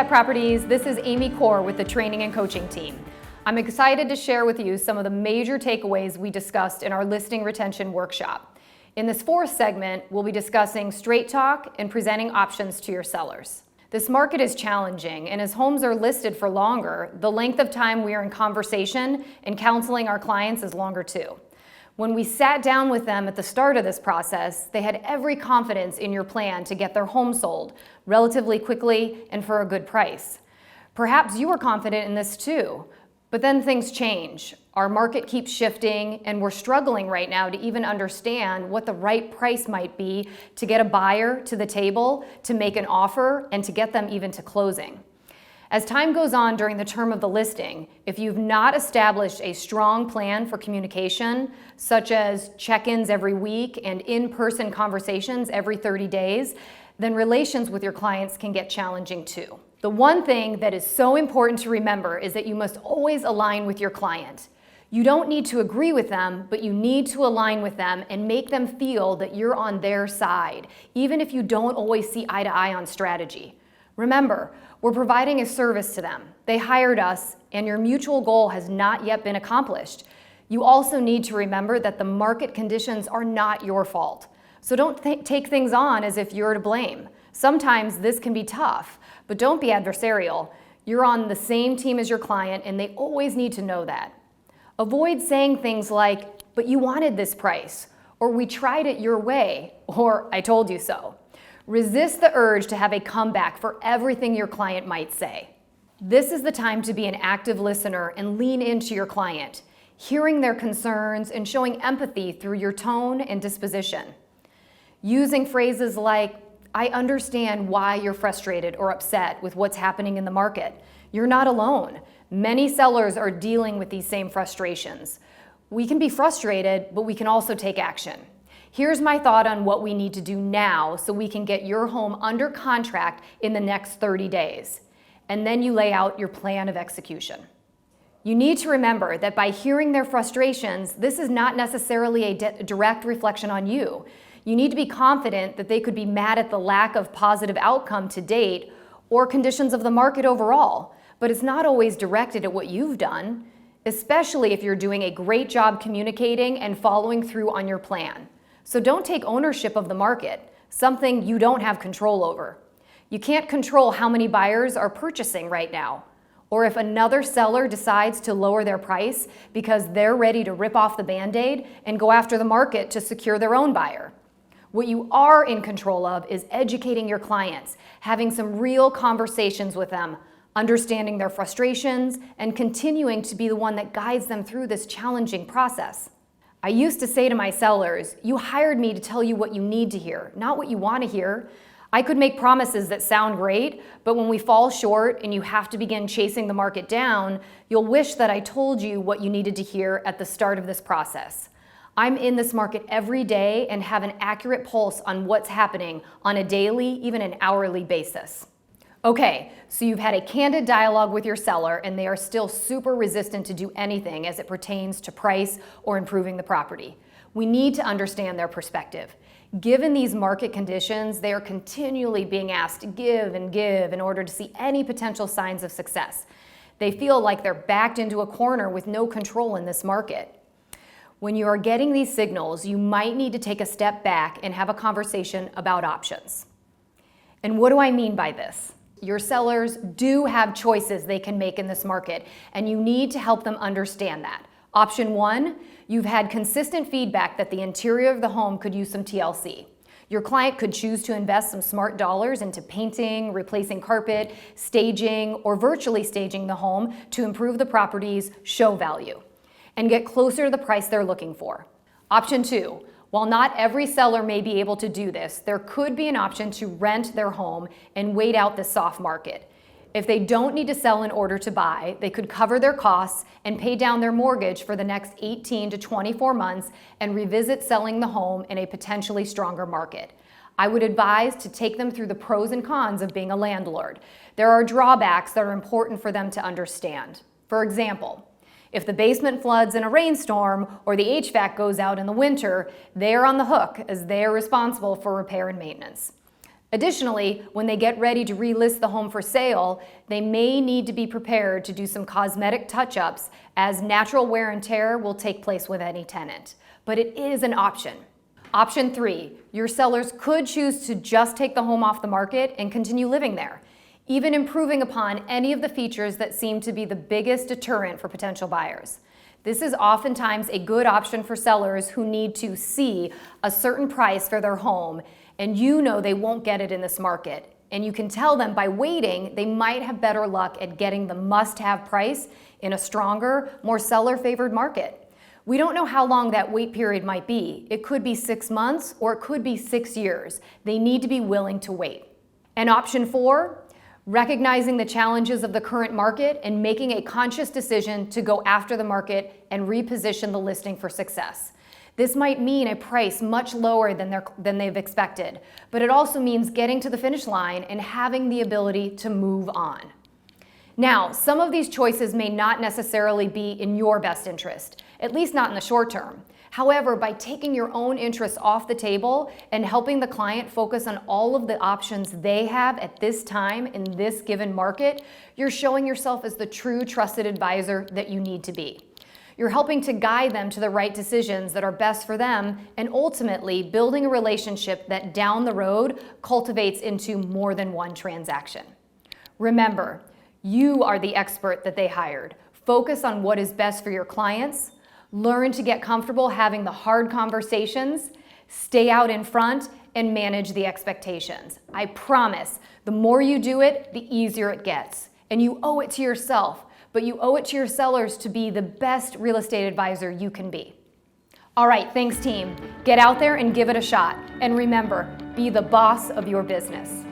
Properties, this is Amy Corr with the training and coaching team. I'm excited to share with you some of the major takeaways we discussed in our listing retention workshop. In this fourth segment, we'll be discussing straight talk and presenting options to your sellers. This market is challenging, and as homes are listed for longer, the length of time we are in conversation and counseling our clients is longer too. When we sat down with them at the start of this process, they had every confidence in your plan to get their home sold relatively quickly and for a good price. Perhaps you were confident in this too, but then things change. Our market keeps shifting, and we're struggling right now to even understand what the right price might be to get a buyer to the table, to make an offer, and to get them even to closing. As time goes on during the term of the listing, if you've not established a strong plan for communication, such as check-ins every week and in-person conversations every 30 days, then relations with your clients can get challenging too. The one thing that is so important to remember is that you must always align with your client. You don't need to agree with them, but you need to align with them and make them feel that you're on their side, even if you don't always see eye to eye on strategy. Remember, we're providing a service to them. They hired us, and your mutual goal has not yet been accomplished. You also need to remember that the market conditions are not your fault. So don't take things on as if you're to blame. Sometimes this can be tough, but don't be adversarial. You're on the same team as your client, and they always need to know that. Avoid saying things like, "But you wanted this price," or "We tried it your way," or "I told you so." Resist the urge to have a comeback for everything your client might say. This is the time to be an active listener and lean into your client, hearing their concerns and showing empathy through your tone and disposition. Using phrases like, "I understand why you're frustrated or upset with what's happening in the market. You're not alone. Many sellers are dealing with these same frustrations. We can be frustrated, but we can also take action. Here's my thought on what we need to do now so we can get your home under contract in the next 30 days. And then you lay out your plan of execution. You need to remember that by hearing their frustrations, this is not necessarily a direct reflection on you. You need to be confident that they could be mad at the lack of positive outcome to date or conditions of the market overall, but it's not always directed at what you've done, especially if you're doing a great job communicating and following through on your plan. So don't take ownership of the market, something you don't have control over. You can't control how many buyers are purchasing right now, or if another seller decides to lower their price because they're ready to rip off the Band-Aid and go after the market to secure their own buyer. What you are in control of is educating your clients, having some real conversations with them, understanding their frustrations, and continuing to be the one that guides them through this challenging process. I used to say to my sellers, "You hired me to tell you what you need to hear, not what you want to hear." I could make promises that sound great, but when we fall short and you have to begin chasing the market down, you'll wish that I told you what you needed to hear at the start of this process. I'm in this market every day and have an accurate pulse on what's happening on a daily, even an hourly basis. Okay, so you've had a candid dialogue with your seller and they are still super resistant to do anything as it pertains to price or improving the property. We need to understand their perspective. Given these market conditions, they are continually being asked to give and give in order to see any potential signs of success. They feel like they're backed into a corner with no control in this market. When you are getting these signals, you might need to take a step back and have a conversation about options. And what do I mean by this? Your sellers do have choices they can make in this market, and you need to help them understand that. Option one, you've had consistent feedback that the interior of the home could use some TLC. Your client could choose to invest some smart dollars into painting, replacing carpet, staging, or virtually staging the home to improve the property's show value and get closer to the price they're looking for. Option two, while not every seller may be able to do this, there could be an option to rent their home and wait out the soft market. If they don't need to sell in order to buy, they could cover their costs and pay down their mortgage for the next 18 to 24 months and revisit selling the home in a potentially stronger market. I would advise to take them through the pros and cons of being a landlord. There are drawbacks that are important for them to understand. For example, if the basement floods in a rainstorm or the HVAC goes out in the winter, they are on the hook as they are responsible for repair and maintenance. Additionally, when they get ready to relist the home for sale, they may need to be prepared to do some cosmetic touch-ups, as natural wear and tear will take place with any tenant. But it is an option. Option 3, your sellers could choose to just take the home off the market and continue living there, even improving upon any of the features that seem to be the biggest deterrent for potential buyers. This is oftentimes a good option for sellers who need to see a certain price for their home, and you know they won't get it in this market. And you can tell them by waiting, they might have better luck at getting the must-have price in a stronger, more seller-favored market. We don't know how long that wait period might be. It could be 6 months or it could be 6 years. They need to be willing to wait. And option 4, recognizing the challenges of the current market and making a conscious decision to go after the market and reposition the listing for success. This might mean a price much lower than they've expected, but it also means getting to the finish line and having the ability to move on. Now, some of these choices may not necessarily be in your best interest, at least not in the short term. However, by taking your own interests off the table and helping the client focus on all of the options they have at this time in this given market, you're showing yourself as the true trusted advisor that you need to be. You're helping to guide them to the right decisions that are best for them and ultimately building a relationship that down the road cultivates into more than one transaction. Remember, you are the expert that they hired. Focus on what is best for your clients. Learn to get comfortable having the hard conversations, stay out in front, and manage the expectations. I promise, the more you do it, the easier it gets. And you owe it to yourself, but you owe it to your sellers to be the best real estate advisor you can be. All right, thanks team. Get out there and give it a shot. And remember, be the boss of your business.